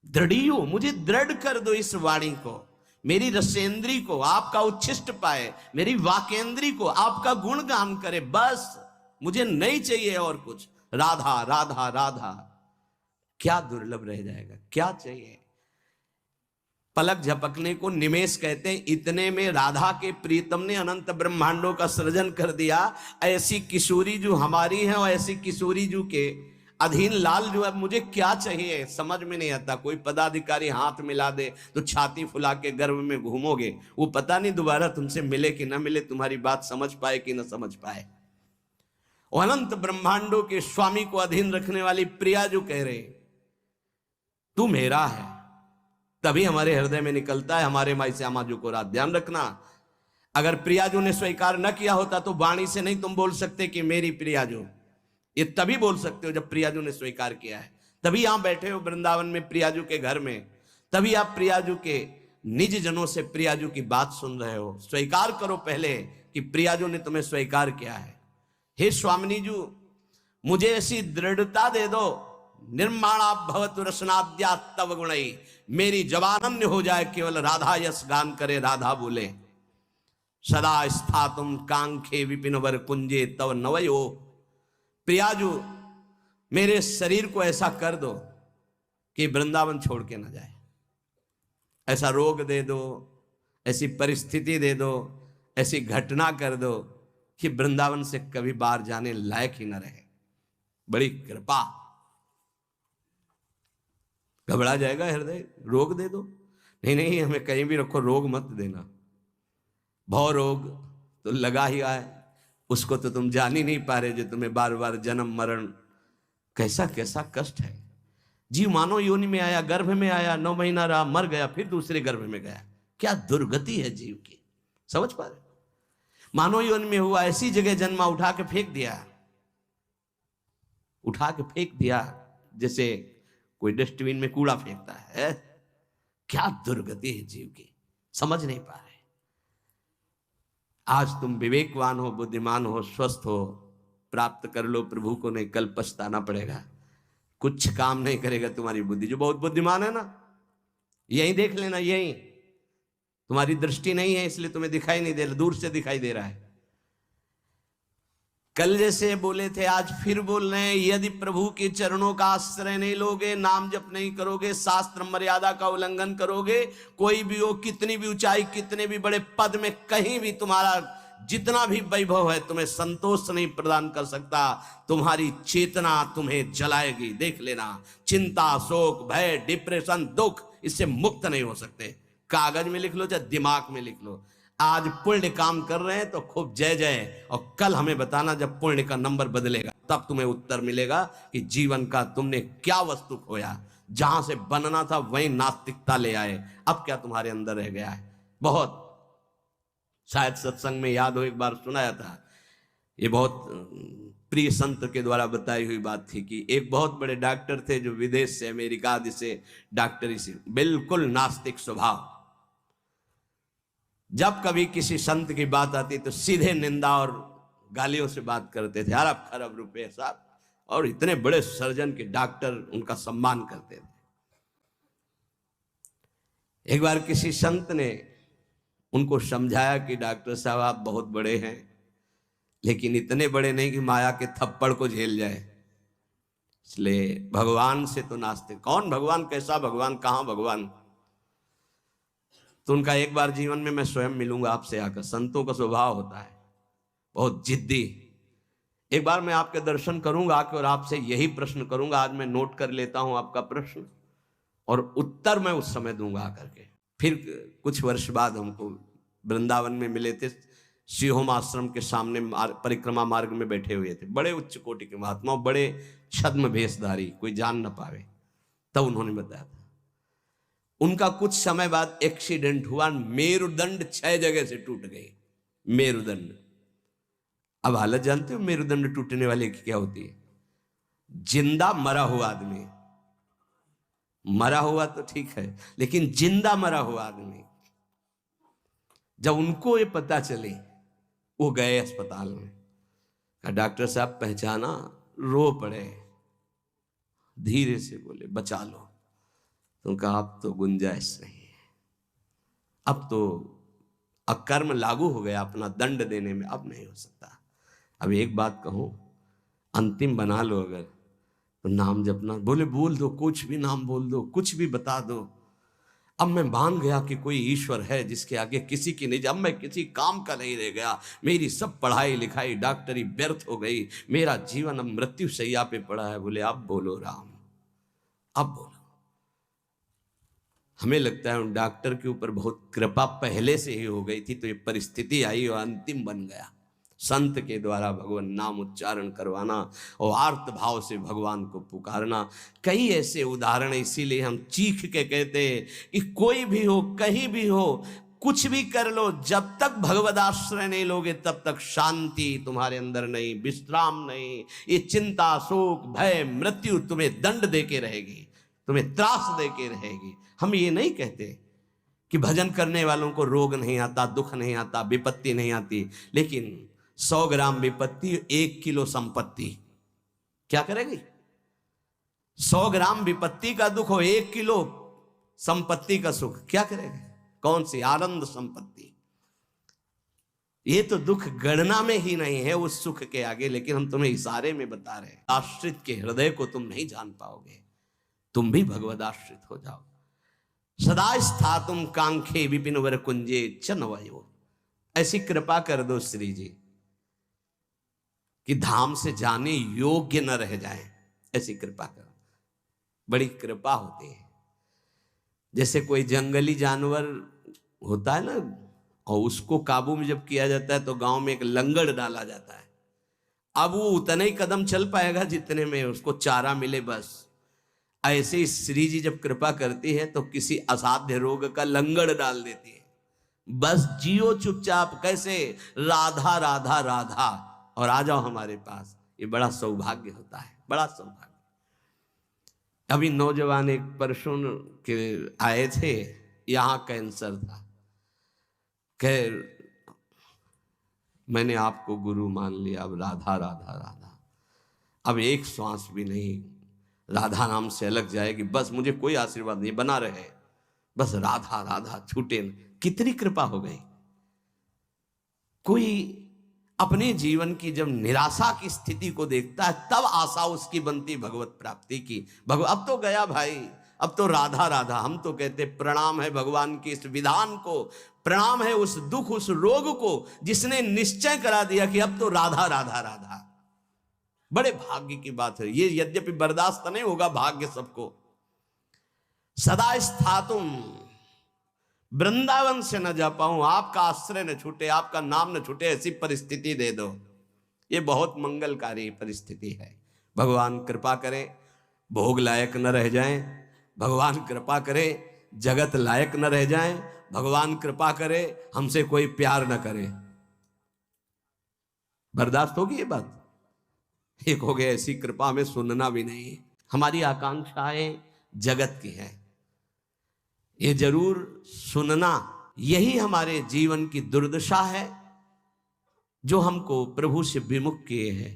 दृढ़ियो, मुझे दृढ़ कर दो इस वाणी को, मेरी रसेंद्री को आपका उच्छिष्ट पाए, मेरी वाकेंद्री को आपका गुणगान करे, बस मुझे नहीं चाहिए और कुछ। राधा राधा राधा, क्या दुर्लभ रह जाएगा, क्या चाहिए। पलक झपकने को निमेष कहते हैं, इतने में राधा के प्रीतम ने अनंत ब्रह्मांडों का सृजन कर दिया। ऐसी किशोरी जो हमारी है और ऐसी किशोरी जो के अधीन लाल जो है, मुझे क्या चाहिए समझ में नहीं आता। कोई पदाधिकारी हाथ मिला दे तो छाती फुला के गर्भ में घूमोगे, वो पता नहीं दोबारा तुमसे मिले कि ना मिले, तुम्हारी बात समझ पाए कि ना समझ पाए। और अनंत ब्रह्मांडों के स्वामी को अधीन रखने वाली प्रिया जो कह रहे तू मेरा है, तभी हमारे हृदय में निकलता है हमारे माई श्यामा जी को रात। ध्यान रखना, अगर प्रियाजू ने स्वीकार न किया होता तो वाणी से नहीं तुम बोल सकते कि मेरी प्रियाजू, ये तभी बोल सकते हो जब प्रियाजू ने स्वीकार किया है। तभी यहां बैठे हो वृंदावन में प्रियाजू के घर में, तभी आप प्रियाजू के निज जनों से प्रियाजू की बात सुन रहे हो। स्वीकार करो पहले कि प्रियाजू ने तुम्हें स्वीकार किया है। हे स्वामिनी जू, मुझे ऐसी दृढ़ता दे दो, निर्माणा भवतु रसनाद्या तव गुणई, मेरी जवानन्य हो जाए, केवल राधा यश गान करे, राधा बोले। सदा स्थातुम कांखे विपिन वर कुंजे तव नवयो, प्रियाजू मेरे शरीर को ऐसा कर दो कि वृंदावन छोड़ के ना जाए। ऐसा रोग दे दो, ऐसी परिस्थिति दे दो, ऐसी घटना कर दो कि वृंदावन से कभी बाहर जाने लायक ही ना रहे। बड़ी कृपा। घबरा जाएगा हृदय, रोग दे दो। नहीं नहीं, हमें कहीं भी रखो, रोग मत देना। भव रोग तो लगा ही है, उसको तो तुम जान ही नहीं पा रहे, जो तुम्हें बार बार जन्म मरण, कैसा कैसा कष्ट है। जीव मानव योनि में आया, गर्भ में आया, 9 महीना रहा, मर गया, फिर दूसरे गर्भ में गया। क्या दुर्गति है जीव की, समझ पा रहे। मानव योनि में हुआ, ऐसी जगह जन्मा, उठा के फेंक दिया, उठा के फेंक दिया, जैसे कोई डस्टबिन में कूड़ा फेंकता है। क्या दुर्गति है जीव की, समझ नहीं पा रहे। आज तुम विवेकवान हो, बुद्धिमान हो, स्वस्थ हो, प्राप्त कर लो प्रभु को, नहीं कल पछताना पड़ेगा। कुछ काम नहीं करेगा तुम्हारी बुद्धि। जो बहुत बुद्धिमान है ना, यही देख लेना, यही तुम्हारी दृष्टि नहीं है इसलिए तुम्हें दिखाई नहीं दे रहा, दूर से दिखाई दे रहा है। कल जैसे बोले थे आज फिर बोल रहे हैं, यदि प्रभु के चरणों का आश्रय नहीं लोगे, नाम जप नहीं करोगे, शास्त्र मर्यादा का उल्लंघन करोगे, कोई भी हो, कितनी भी ऊंचाई, कितने भी बड़े पद में कहीं भी तुम्हारा जितना भी वैभव है, तुम्हें संतोष नहीं प्रदान कर सकता। तुम्हारी चेतना तुम्हें जलाएगी, देख लेना। चिंता, शोक, भय, डिप्रेशन, दुख, इससे मुक्त नहीं हो सकते। कागज में लिख लो चाहे दिमाग में लिख लो। आज पुण्य काम कर रहे हैं तो खूब जय जय, और कल हमें बताना जब पुण्य का नंबर बदलेगा, तब तुम्हें उत्तर मिलेगा कि जीवन का तुमने क्या वस्तु खोया। जहां से बनना था वहीं नास्तिकता ले आए, अब क्या तुम्हारे अंदर रह गया है। बहुत शायद सत्संग में याद हो, एक बार सुनाया था, ये बहुत प्रिय संत के द्वारा बताई हुई बात थी कि एक बहुत बड़े डॉक्टर थे जो विदेश से, अमेरिका आदि से डॉक्टरी से, बिल्कुल नास्तिक स्वभाव। जब कभी किसी संत की बात आती तो सीधे निंदा और गालियों से बात करते थे, अरब खरब रुपए साहब, और इतने बड़े सर्जन के डॉक्टर उनका सम्मान करते थे। एक बार किसी संत ने उनको समझाया कि डॉक्टर साहब आप बहुत बड़े हैं, लेकिन इतने बड़े नहीं कि माया के थप्पड़ को झेल जाए, इसलिए भगवान से तो नास्तिक। कौन भगवान, कैसा भगवान, कहां भगवान। तो उनका एक बार जीवन में मैं स्वयं मिलूंगा आपसे आकर। संतों का स्वभाव होता है बहुत जिद्दी। एक बार मैं आपके दर्शन करूंगा आकर और आपसे यही प्रश्न करूंगा। आज मैं नोट कर लेता हूं आपका प्रश्न और उत्तर मैं उस समय दूंगा आकर के। फिर कुछ वर्ष बाद हमको वृंदावन में मिले थे, सिंहोम आश्रम के सामने परिक्रमा मार्ग में बैठे हुए थे, बड़े उच्च कोटि के महात्मा, बड़े छद्म भेषधारी, कोई जान न पावे। तब उन्होंने बताया था उनका कुछ समय बाद एक्सीडेंट हुआ, मेरुदंड 6 जगह से टूट गए। मेरुदंड, अब हालत जानते हो मेरुदंड टूटने वाले की क्या होती है। जिंदा मरा हुआ आदमी, मरा हुआ तो ठीक है, लेकिन जिंदा मरा हुआ आदमी, जब उनको ये पता चले वो गए अस्पताल में। कहा डॉक्टर साहब पहचाना, रो पड़े, धीरे से बोले बचा लो। तो कहा अब तो गुंजाइश नहीं है, अब तो अकर्म लागू हो गया, अपना दंड देने में अब नहीं हो सकता। अब एक बात कहूं, अंतिम बना लो अगर तो नाम जपना। बोले बोल दो, कुछ भी नाम बोल दो, कुछ भी बता दो। अब मैं मान गया कि कोई ईश्वर है जिसके आगे किसी की नहीं, अब मैं किसी काम का नहीं रह गया। मेरी सब पढ़ाई लिखाई डॉक्टरी व्यर्थ हो गई, मेरा जीवन अब मृत्यु शैया पे पड़ा है। बोले अब बोलो राम, अब बोलो। हमें लगता है उन डॉक्टर के ऊपर बहुत कृपा पहले से ही हो गई थी, तो ये परिस्थिति आई और अंतिम बन गया। संत के द्वारा भगवान नाम उच्चारण करवाना और आर्त भाव से भगवान को पुकारना, कई ऐसे उदाहरण। इसीलिए हम चीख के कहते हैं कि कोई भी हो, कहीं भी हो, कुछ भी कर लो, जब तक भगवद आश्रय नहीं लोगे तब तक शांति तुम्हारे अंदर नहीं, विश्राम नहीं। ये चिंता, शोक, भय, मृत्यु तुम्हें दंड देके रहेगी, तुम्हें त्रास देके रहेगी। हम ये नहीं कहते कि भजन करने वालों को रोग नहीं आता, दुख नहीं आता, विपत्ति नहीं आती, लेकिन 100 ग्राम विपत्ति 1 किलो संपत्ति क्या करेगी? 100 ग्राम विपत्ति का दुख हो, 1 किलो संपत्ति का सुख क्या करेगा? कौन सी आनंद संपत्ति? ये तो दुख गणना में ही नहीं है उस सुख के आगे। लेकिन हम तुम्हें इशारे में बता रहे हैं, आश्रित के हृदय को तुम नहीं जान पाओगे। तुम भी भगवद आश्रित हो जाओ। सदा स्थातुम कांखे विपिन वर कुंजे चनवयो। ऐसी कृपा कर दो श्री जी कि धाम से जाने योग्य न रह जाए, ऐसी कृपा करो। बड़ी कृपा होती है। जैसे कोई जंगली जानवर होता है ना, और उसको काबू में जब किया जाता है तो गांव में एक लंगड़ डाला जाता है। अब वो उतने ही कदम चल पाएगा जितने में उसको चारा मिले, बस। ऐसे ही श्री जी जब कृपा करती है तो किसी असाध्य रोग का लंगड़ डाल देती है। बस जियो चुपचाप, कैसे? राधा राधा राधा, और आ जाओ हमारे पास। ये बड़ा सौभाग्य होता है, बड़ा सौभाग्य। अभी नौजवान एक परसों के आए थे, यहां कैंसर था। खैर मैंने आपको गुरु मान लिया, अब राधा राधा राधा, अब एक श्वास भी नहीं राधा नाम से अलग जाएगी, बस मुझे कोई आशीर्वाद नहीं, बना रहे बस राधा राधा, छूटे न। कितनी कृपा हो गई। कोई अपने जीवन की जब निराशा की स्थिति को देखता है तब आशा उसकी बनती भगवत प्राप्ति की। अब तो गया भाई, अब तो राधा राधा। हम तो कहते प्रणाम है भगवान की इस विधान को, प्रणाम है उस दुख, उस रोग को जिसने निश्चय करा दिया कि अब तो राधा राधा राधा। बड़े भाग्य की बात है ये, यद्यपि बर्दाश्त नहीं होगा भाग्य सबको। सदा स्थातुम, वृंदावन से न जा पाऊं, आपका आश्रय न छूटे, आपका नाम न छूटे, ऐसी परिस्थिति दे दो। ये बहुत मंगलकारी परिस्थिति है। भगवान कृपा करें भोग लायक न रह जाएं, भगवान कृपा करे जगत लायक न रह जाएं, भगवान कृपा करे हमसे कोई प्यार न करे। बर्दाश्त होगी ये बात? एक हो गया, ऐसी कृपा हमें सुनना भी नहीं। हमारी आकांक्षाएं जगत की है, ये जरूर सुनना। यही हमारे जीवन की दुर्दशा है जो हमको प्रभु से विमुख किए हैं।